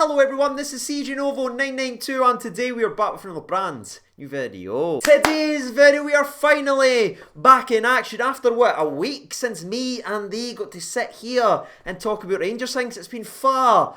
Hello everyone, this is CJNovo992 and today we are back with another brand new video. Today's video we are finally back in action after what, a week since me and they got to sit here and talk about Rangers things. It's been far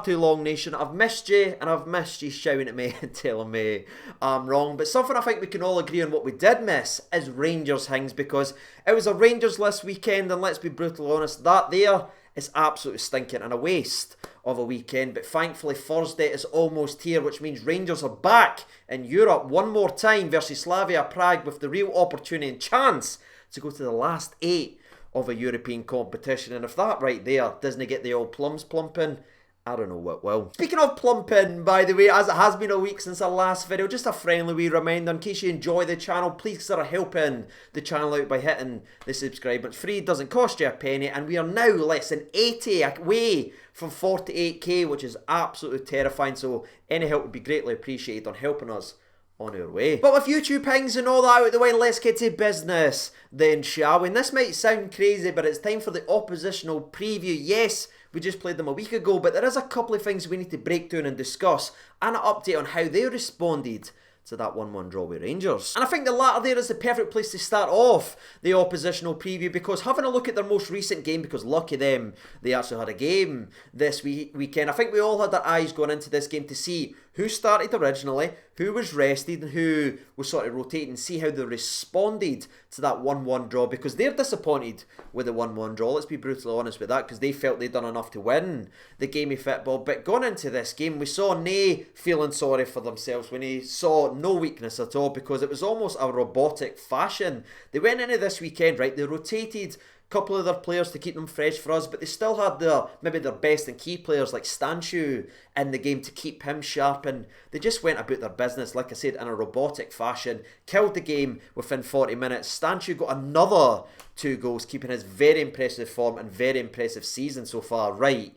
too long, nation. I've missed you and I've missed you shouting at me and telling me I'm wrong, but something I think we can all agree on what we did miss is Rangers things, because it was a Rangers-less weekend and let's be brutally honest, that there is absolutely stinking and a waste of a weekend. But thankfully Thursday is almost here, which means Rangers are back in Europe one more time versus Slavia Prague with the real opportunity and chance to go to the last 8 of a European competition. And if that right there doesn't get the old plums plumping, I don't know what will. Speaking of plumping, by the way, as it has been a week since our last video, just a friendly wee reminder, in case you enjoy the channel, please consider helping the channel out by hitting the subscribe button. It's free, it doesn't cost you a penny, and we are now less than 80 away from 48k, which is absolutely terrifying, so any help would be greatly appreciated on helping us on our way. But with YouTube things and all that out of the way, let's get to business then, shall we? And this might sound crazy, but it's time for the oppositional preview. Yes, we just played them a week ago, but there is a couple of things we need to break down and discuss, and an update on how they responded to that 1-1 draw with Rangers. And I think the latter there is the perfect place to start off the oppositional preview, because having a look at their most recent game, because lucky them, they actually had a game this weekend. I think we all had our eyes going into this game to see who started originally, who was rested, and who was sort of rotating, and see how they responded to that 1-1 draw, because they're disappointed with the 1-1 draw. Let's be brutally honest with that, because they felt they'd done enough to win the game of football. But going into this game, we saw Nay feeling sorry for themselves when he saw no weakness at all, because it was almost a robotic fashion. They went into this weekend, right, they rotated couple of their players to keep them fresh for us, but they still had maybe their best and key players like Stanciu in the game to keep him sharp, and they just went about their business, like I said, in a robotic fashion, killed the game within 40 minutes. Stanciu got another 2 goals, keeping his very impressive form and very impressive season so far right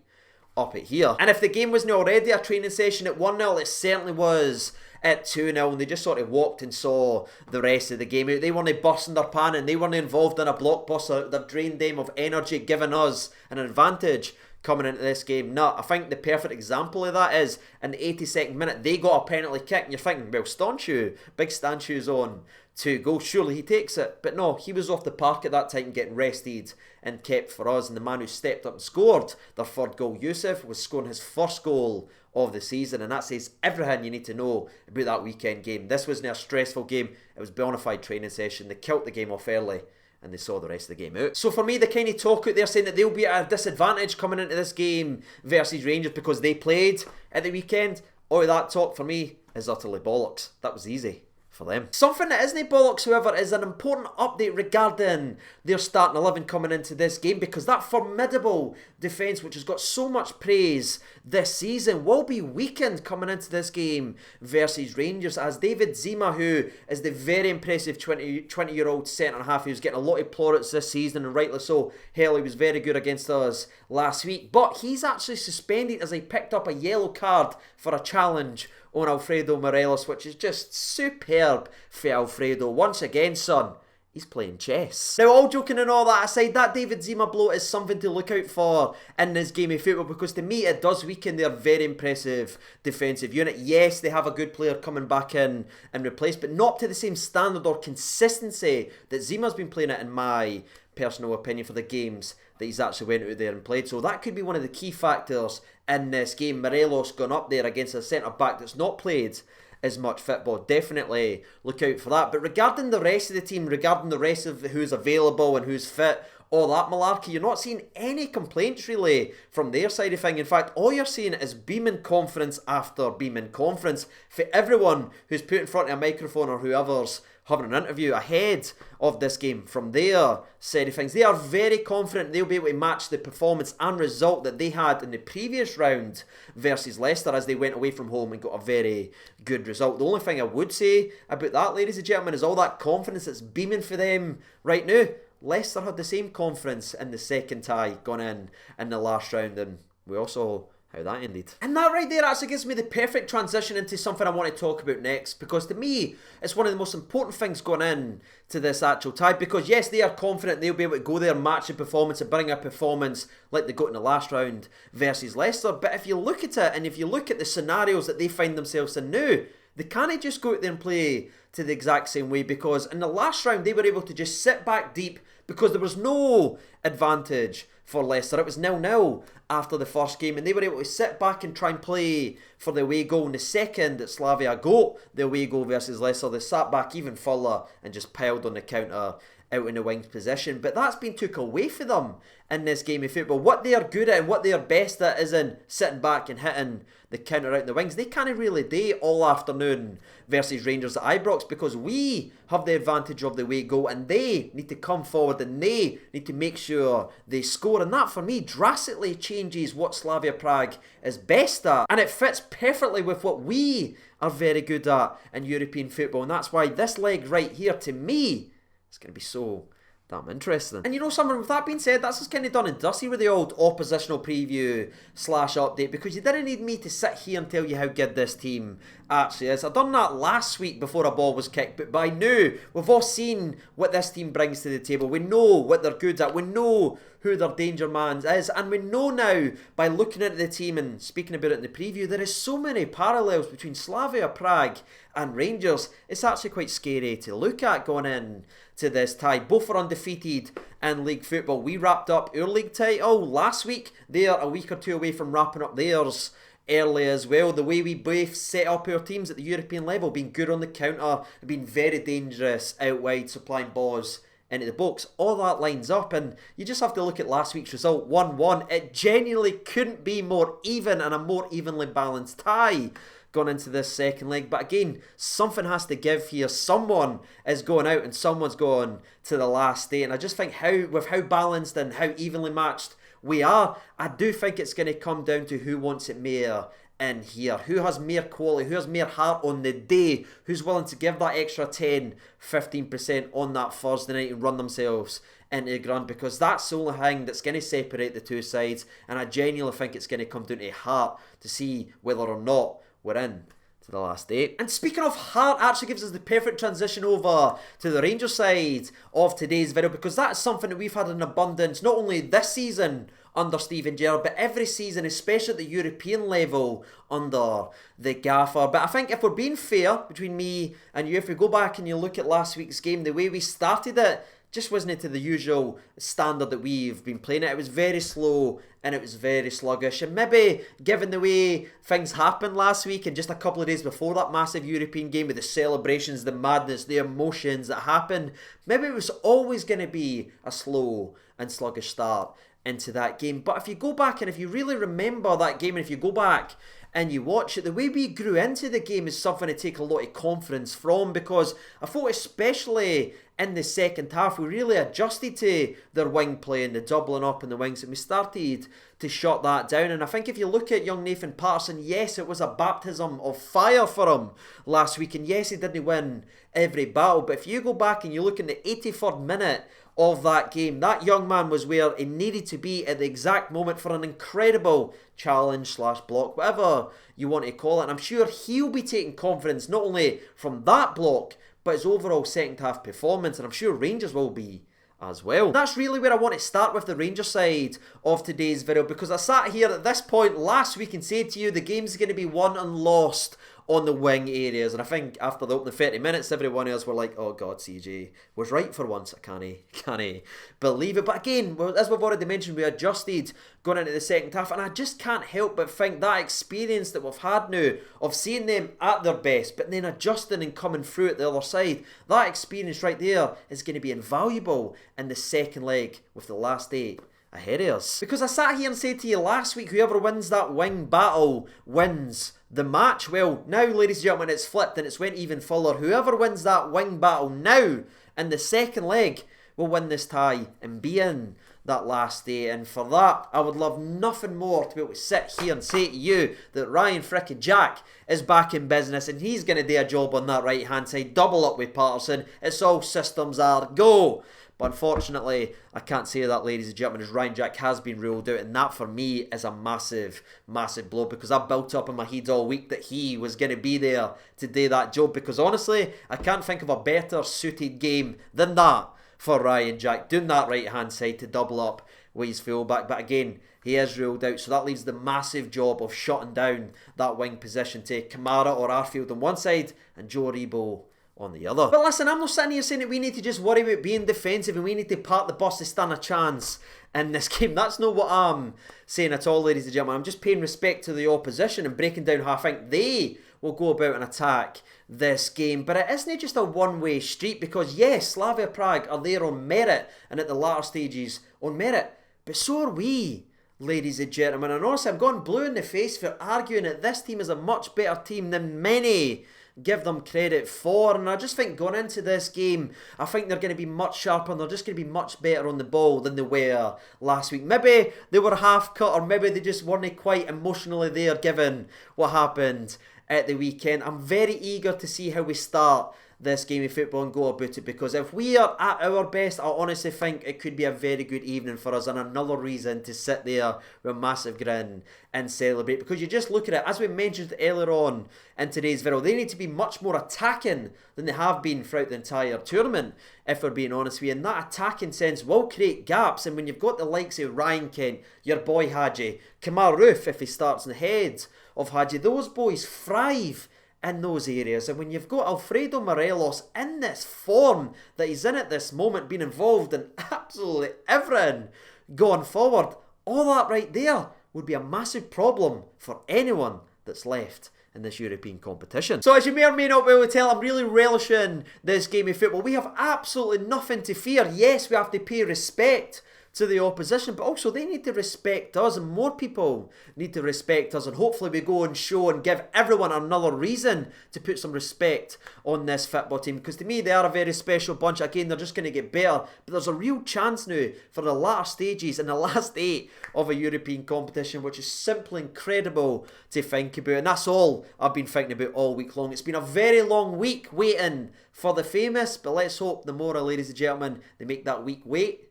up at here. And if the game wasn't already a training session at 1-0, it certainly was at 2-0, and they just sort of walked and saw the rest of the game out. They weren't busting their pan and they weren't involved in a blockbuster. They've drained them of energy, giving us an advantage coming into this game. No, I think the perfect example of that is in the 82nd minute, they got a penalty kick, and you're thinking, well, Stanciu, big Stanciu's on 2 goals, surely he takes it. But no, he was off the park at that time getting rested and kept for us, and the man who stepped up and scored their 3rd goal, Yusuf, was scoring his 1st goal of the season, and that says everything you need to know about that weekend game. This wasn't a stressful game, it was a bona fide training session. They killed the game off early and they saw the rest of the game out. So for me, the kind of talk out there saying that they'll be at a disadvantage coming into this game versus Rangers because they played at the weekend, all of that talk for me is utterly bollocks. That was easy for them. Something that isn't bollocks, however, is an important update regarding their starting 11 coming into this game, because that formidable defence, which has got so much praise this season, will be weakened coming into this game versus Rangers, as David Zima, who is the very impressive 20-year-old centre-half who's getting a lot of plaudits this season, and rightly so. Hell, he was very good against us last week, but he's actually suspended as he picked up a yellow card for a challenge on Alfredo Morelos, which is just superb for Alfredo. Once again, son, he's playing chess. Now, all joking and all that aside, that David Zima blow is something to look out for in this game of football, because to me it does weaken their very impressive defensive unit. Yes, they have a good player coming back in and replace, but not to the same standard or consistency that Zima's been playing at, in my personal opinion, for the games that he's actually went out there and played. So that could be one of the key factors in this game. Morelos gone up there against a centre-back that's not played as much football. Definitely look out for that. But regarding the rest of the team, regarding the rest of who's available and who's fit, all that malarkey, you're not seeing any complaints really from their side of things. In fact, all you're seeing is beaming conference after beaming conference for everyone who's put in front of a microphone or whoever's having an interview ahead of this game. From their side of things, they are very confident they'll be able to match the performance and result that they had in the previous round versus Leicester, as they went away from home and got a very good result. The only thing I would say about that, ladies and gentlemen, is all that confidence that's beaming for them right now. Leicester had the same confidence in the second tie gone in the last round, and we also how that ended. And that right there actually gives me the perfect transition into something I want to talk about next, because to me, it's one of the most important things going in to this actual tie, because yes, they are confident they'll be able to go there, match a performance and bring a performance like they got in the last round versus Leicester, but if you look at it, and if you look at the scenarios that they find themselves in now, they can't just go out there and play to the exact same way, because in the last round they were able to just sit back deep because there was no advantage for Leicester. It was 0-0 after the first game, and they were able to sit back and try and play for the away goal. In the second that Slavia got the away goal versus Leicester, they sat back even further and just piled on the counter out in the wings position. But that's been took away from them in this game of football. What they are good at and what they are best at is in sitting back and hitting the counter out in the wings. They can't really do all afternoon versus Rangers at Ibrox, because we have the advantage of the away goal and they need to come forward and they need to make sure they score. And that for me drastically changes what Slavia Prague is best at, and it fits perfectly with what we are very good at in European football. And that's why this leg right here, to me, it's going to be so damn interesting. And you know something, with that being said, that's just kind of done and dusty with the old oppositional preview / update, because you didn't need me to sit here and tell you how good this team actually is. I done that last week before a ball was kicked, but by now we've all seen what this team brings to the table. We know what they're good at, we know who their danger man is, and we know now by looking at the team and speaking about it in the preview, there is so many parallels between Slavia Prague and Rangers. It's actually quite scary to look at going in to this tie. Both are undefeated in league football. We wrapped up our league title last week. They are a week or two away from wrapping up theirs early as well. The way we both set up our teams at the European level, being good on the counter, being very dangerous out wide, supplying balls into the box, all that lines up, and you just have to look at last week's result, 1-1. It genuinely couldn't be more even and a more evenly balanced tie going into this second leg. But again, something has to give here. Someone is going out and someone's going to the last day, and I just think with how balanced and how evenly matched we are, I do think it's going to come down to who wants it more in here, who has more quality, who has more heart on the day, who's willing to give that extra 10-15% on that Thursday night and run themselves into the ground, because that's the only thing that's going to separate the two sides. And I genuinely think it's going to come down to heart to see whether or not we're in to the last 8. And speaking of heart, actually gives us the perfect transition over to the Rangers side of today's video, because that's something that we've had in abundance not only this season under Steven Gerrard, but every season, especially at the European level under the gaffer. But I think if we're being fair between me and you, if we go back and you look at last week's game, the way we started it just wasn't to the usual standard that we've been playing it. It was very slow and it was very sluggish, and maybe given the way things happened last week and just a couple of days before that massive European game with the celebrations, the madness, the emotions that happened, maybe it was always going to be a slow and sluggish start into that game. But if you go back and if you really remember that game, and if you go back and you watch it, the way we grew into the game is something to take a lot of confidence from, because I thought especially in the second half we really adjusted to their wing play and the doubling up in the wings, and we started to shut that down. And I think if you look at young Nathan Patterson, yes, it was a baptism of fire for him last week, and yes, he didn't win every battle, but if you go back and you look in the 83rd minute of that game, that young man was where he needed to be at the exact moment for an incredible challenge / block, whatever you want to call it. And I'm sure he'll be taking confidence not only from that block, but his overall second half performance, and I'm sure Rangers will be as well. That's really where I want to start with the Rangers side of today's video, because I sat here at this point last week and said to you the game's going to be won and lost on the wing areas, and I think after the opening 30 minutes everyone else were like, oh god, CJ was right for once. I can't believe it. But again, as we've already mentioned, we adjusted going into the second half, and I just can't help but think that experience that we've had now of seeing them at their best but then adjusting and coming through at the other side, that experience right there is going to be invaluable in the second leg with the last 8 ahead of us. Because I sat here and said to you last week, whoever wins that wing battle wins the match. Well, now, ladies and gentlemen, it's flipped and it's went even further. Whoever wins that wing battle now in the second leg will win this tie and be in that last day. And for that, I would love nothing more to be able to sit here and say to you that Ryan frickin' Jack is back in business and he's going to do a job on that right hand side, double up with Patterson. It's all systems are go. But unfortunately, I can't say that, ladies and gentlemen, as Ryan Jack has been ruled out. And that for me is a massive, massive blow, because I built up in my head all week that he was going to be there to do that job. Because honestly, I can't think of a better suited game than that for Ryan Jack, doing that right hand side to double up with his fullback. But again, he is ruled out, so that leaves the massive job of shutting down that wing position to Kamara or Arfield on one side and Joe Rebo on the other. But listen, I'm not sitting here saying that we need to just worry about being defensive and we need to park the bus to stand a chance in this game. That's not what I'm saying at all, ladies and gentlemen. I'm just paying respect to the opposition and breaking down how I think they will go about and attack this game. But it isn't just a one-way street, because yes, Slavia Prague are there on merit and at the latter stages on merit, but so are we, ladies and gentlemen. And honestly, I've gone blue in the face for arguing that this team is a much better team than many give them credit for. And I just think going into this game, I think they're going to be much sharper and they're just going to be much better on the ball than they were last week. Maybe they were half cut, or maybe they just weren't quite emotionally there given what happened at the weekend. I'm very eager to see how we start this game of football and go about it, because if we are at our best, I honestly think it could be a very good evening for us and another reason to sit there with a massive grin and celebrate. Because you just look at it, as we mentioned earlier on in today's video, they need to be much more attacking than they have been throughout the entire tournament, if we're being honest with you. And that attacking sense will create gaps, and when you've got the likes of Ryan Kent, your boy Hadji, Kamal Roof if he starts in the head of Hadji, those boys thrive in those areas. And when you've got Alfredo Morelos in this form that he's in at this moment, being involved in absolutely everything going forward, all that right there would be a massive problem for anyone that's left in this European competition. So as you may or may not be able to tell, I'm really relishing this game of football. We have absolutely nothing to fear. Yes, we have to pay respect to the opposition, but also they need to respect us, and more people need to respect us, and hopefully we go and show and give everyone another reason to put some respect on this football team, because to me they are a very special bunch. Again, they're just going to get better, but there's a real chance now for the latter stages and the last 8 of a European competition, which is simply incredible to think about. And that's all I've been thinking about all week long. It's been a very long week waiting for the famous, but let's hope the more, ladies and gentlemen, they make that week wait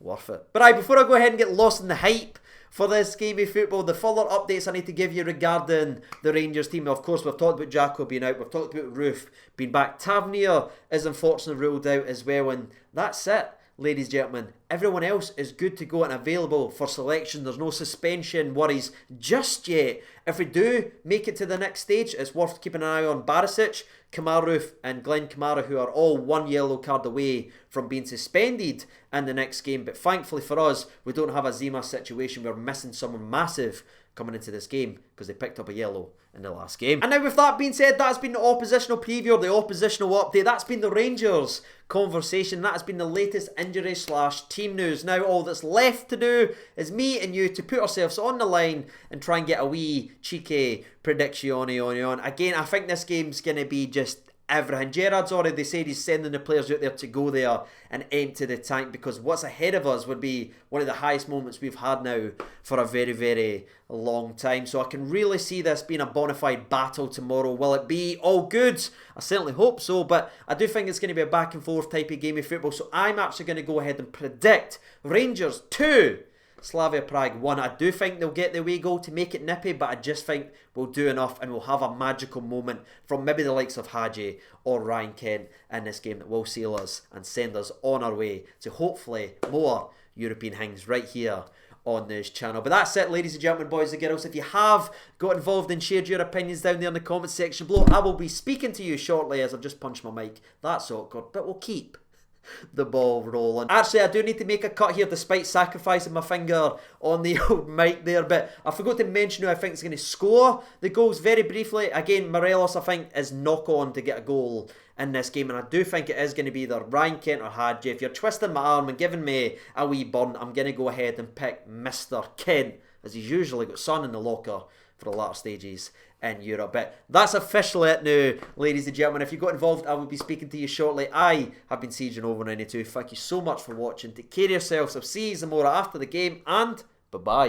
worth it. But before I go ahead and get lost in the hype for this game of football, the further updates I need to give you regarding the Rangers team. Of course, we've talked about Jacko being out, we've talked about Roof being back, Tavernier is unfortunately ruled out as well, and that's it, ladies and gentlemen. Everyone else is good to go and available for selection. There's no suspension worries just yet. If we do make it to the next stage, it's worth keeping an eye on Barisic, Kamaru and Glenn Kamara, who are all 1 yellow card away from being suspended in the next game. But thankfully for us, we don't have a Zima situation. We're missing someone massive coming into this game because they picked up a yellow in the last game. And now with that being said, that's been the oppositional preview, or the oppositional update. That's been the Rangers conversation. That has been the latest injury / team news. Now all that's left to do is me and you to put ourselves on the line and try and get a wee cheeky prediction on. Again, I think this game's going to be just everything. Gerard's already said he's sending the players out there to go there and empty the tank, because what's ahead of us would be one of the highest moments we've had now for a very, very long time. So I can really see this being a bona fide battle tomorrow. Will it be all good? I certainly hope so, but I do think it's going to be a back and forth type of game of football. So I'm actually going to go ahead and predict Rangers 2, Slavia Prague 1. I do think they'll get the away goal to make it nippy, but I just think we'll do enough and we'll have a magical moment from maybe the likes of Hadji or Ryan Kent in this game that will seal us and send us on our way to hopefully more European things right here on this channel. But that's it, ladies and gentlemen, boys and girls. If you have got involved and shared your opinions down there in the comment section below, I will be speaking to you shortly, as I've just punched my mic. That's awkward, but we'll keep the ball rolling. Actually, I do need to make a cut here despite sacrificing my finger on the old mic there, but I forgot to mention who I think is going to score the goals very briefly. Again, Morelos I think is knock on to get a goal in this game, and I do think it is going to be either Ryan Kent or Hadji. If you're twisting my arm and giving me a wee burn, I'm going to go ahead and pick Mr. Kent, as he's usually got sun in the locker for the latter stages in Europe. But that's officially it now, ladies and gentlemen. If you got involved, I will be speaking to you shortly. I have been Siege Over 92. Thank you so much for watching. Take care of yourselves. I'll see you some more after the game, and bye-bye.